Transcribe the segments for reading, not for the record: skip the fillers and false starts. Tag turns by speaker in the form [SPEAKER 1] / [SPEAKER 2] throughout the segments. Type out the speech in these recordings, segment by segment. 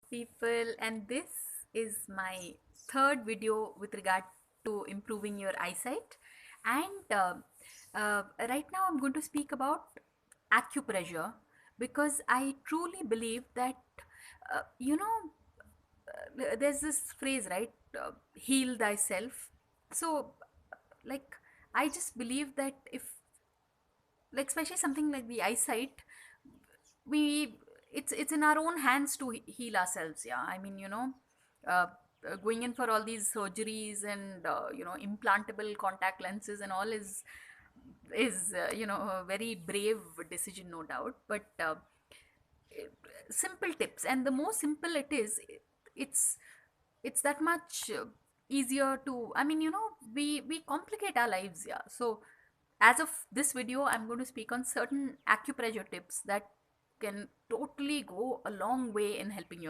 [SPEAKER 1] people, and this is my third video with regard to improving your eyesight. And right now, I'm going to speak about acupressure because I truly believe that, uh, you know, there's this phrase, right? Heal thyself. So, like, I just believe that if, like, especially something like the eyesight, we it's in our own hands to heal ourselves. Yeah, I mean, uh, going in for all these surgeries and implantable contact lenses and all is a very brave decision, no doubt. But simple tips, and the more simple it is, it's it's that much easier to, I mean, we complicate our lives. Yeah, so as of this video, I'm going to speak on certain acupressure tips that can totally go a long way in helping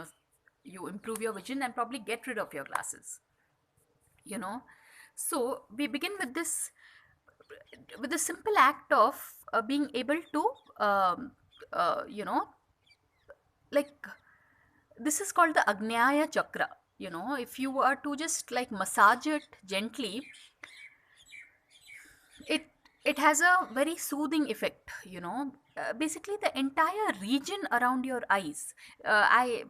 [SPEAKER 1] you improve your vision and probably get rid of your glasses, you know so we begin with the simple act of being able to um, uh, you know like this is called the Agnyaya Chakra. If you were to just like massage it gently, it it has a very soothing effect. Basically the entire region around your eyes. I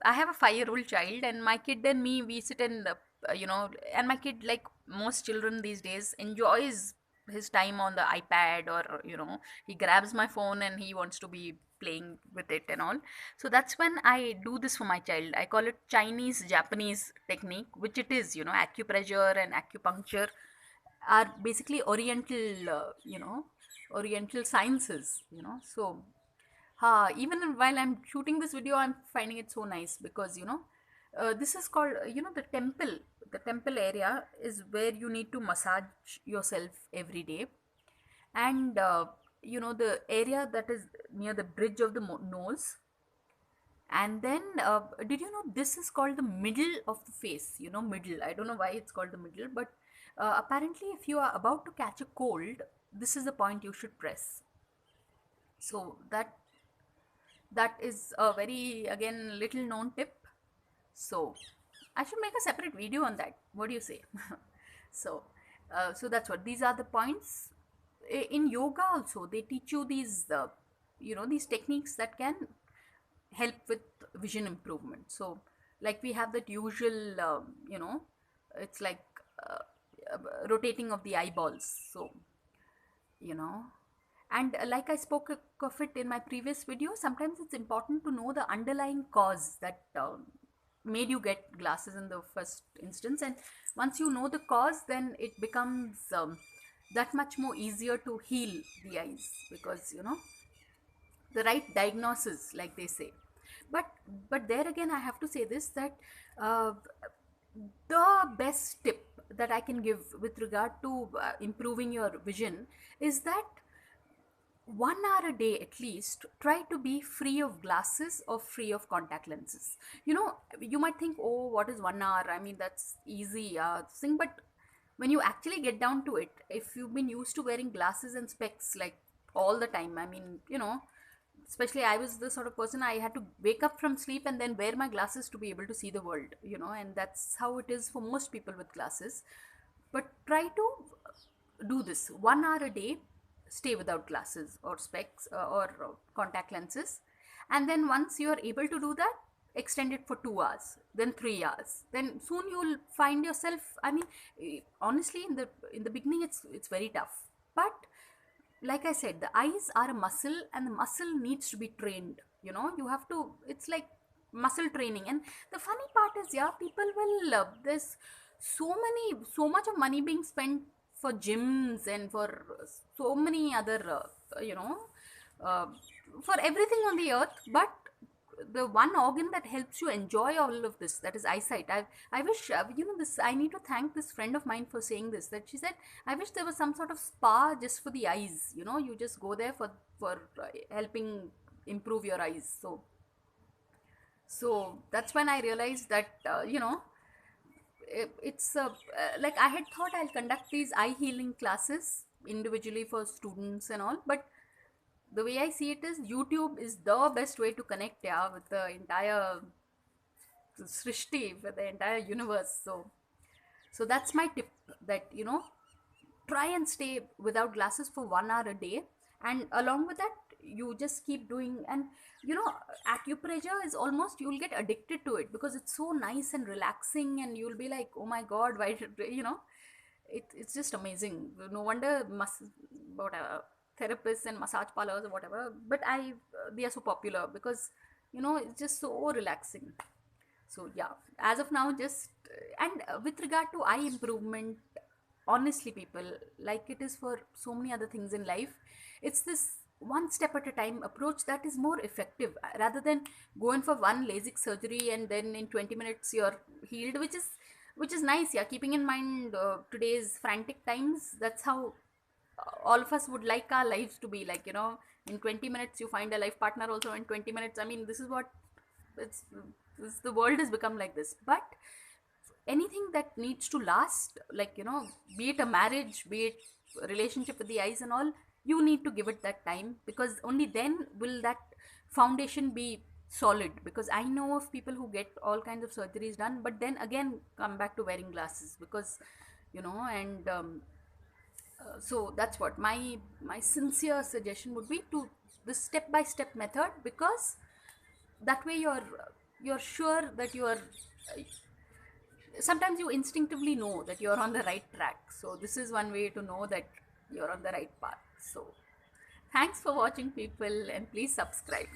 [SPEAKER 1] have a 5-year-old child, and my kid and me, we sit and and my kid, like most children these days, enjoys his time on the iPad, or he grabs my phone and he wants to be playing with it and all. So that's when I do this for my child. I call it Chinese Japanese technique, which it is. Acupressure and acupuncture are basically oriental sciences. So even while I'm shooting this video, I'm finding it so nice because this is called, the temple area is where you need to massage yourself every day. And the area that is near the bridge of the nose. And then, did you know this is called the middle of the face? Middle. I don't know why it's called the middle, but apparently, if you are about to catch a cold, this is the point you should press. So that is a very, again, little known tip. So I should make a separate video on that. What do you say? so so that's what these are the points. In yoga also, they teach you these techniques that can help with vision improvement. So like we have that usual it's like uh, rotating of the eyeballs. So you know and like I spoke of it in my previous video, sometimes it's important to know the underlying cause that made you get glasses in the first instance. And once you know the cause, then it becomes that much more easier to heal the eyes, because the right diagnosis, like they say. But there again, I have to say this, that uh, the best tip that I can give with regard to improving your vision is that 1 hour a day at least, try to be free of glasses or free of contact lenses. You might think, oh, what is 1 hour? I mean, that's easy thing. But when you actually get down to it, if you've been used to wearing glasses and specs like all the time, I mean, especially I was the sort of person, I had to wake up from sleep and then wear my glasses to be able to see the world, and that's how it is for most people with glasses. But try to do this 1 hour a day, stay without glasses or specs or contact lenses. And then once you are able to do that, extend it for 2 hours, then 3 hours. Then soon you'll find yourself, I mean, honestly, in the beginning, it's very tough. But like I said, the eyes are a muscle, and the muscle needs to be trained. You have to, it's like muscle training. And the funny part is, yeah, people will, there's so much of money being spent for gyms and for so many other, uh, for everything on the earth. But the one organ that helps you enjoy all of this, that is eyesight. I wish, this, I need to thank this friend of mine for saying this, that she said, I wish there was some sort of spa just for the eyes. You just go there for helping improve your eyes. So that's when I realized that it's like I had thought I'll conduct these eye healing classes individually for students and all. But the way I see it is YouTube is the best way to connect, yeah, with the entire Srishti, with the entire universe. So that's my tip, that try and stay without glasses for 1 hour a day, and along with that you just keep doing. And acupressure is almost, you'll get addicted to it because it's so nice and relaxing, and you'll be like, oh my god, why should it's just amazing. No wonder whatever therapists and massage parlors or whatever, but they are so popular because it's just so relaxing. So yeah, as of now, just and with regard to eye improvement, honestly, people, like it is for so many other things in life, it's this one step at a time approach that is more effective, rather than going for one LASIK surgery and then in 20 minutes you're healed, which is nice. Yeah, keeping in mind today's frantic times, that's how all of us would like our lives to be, like in 20 minutes you find a life partner, also in 20 minutes. I mean, this is what it's the world has become like this. But anything that needs to last, like be it a marriage, be it a relationship with the eyes and all, you need to give it that time, because only then will that foundation be solid. Because I know of people who get all kinds of surgeries done, but then again come back to wearing glasses, because and so that's what my sincere suggestion would be, to the step by step method, because that way you're sure that you're sometimes you instinctively know that you're on the right track. So this is one way to know that you're on the right path. So thanks for watching, people, and please subscribe.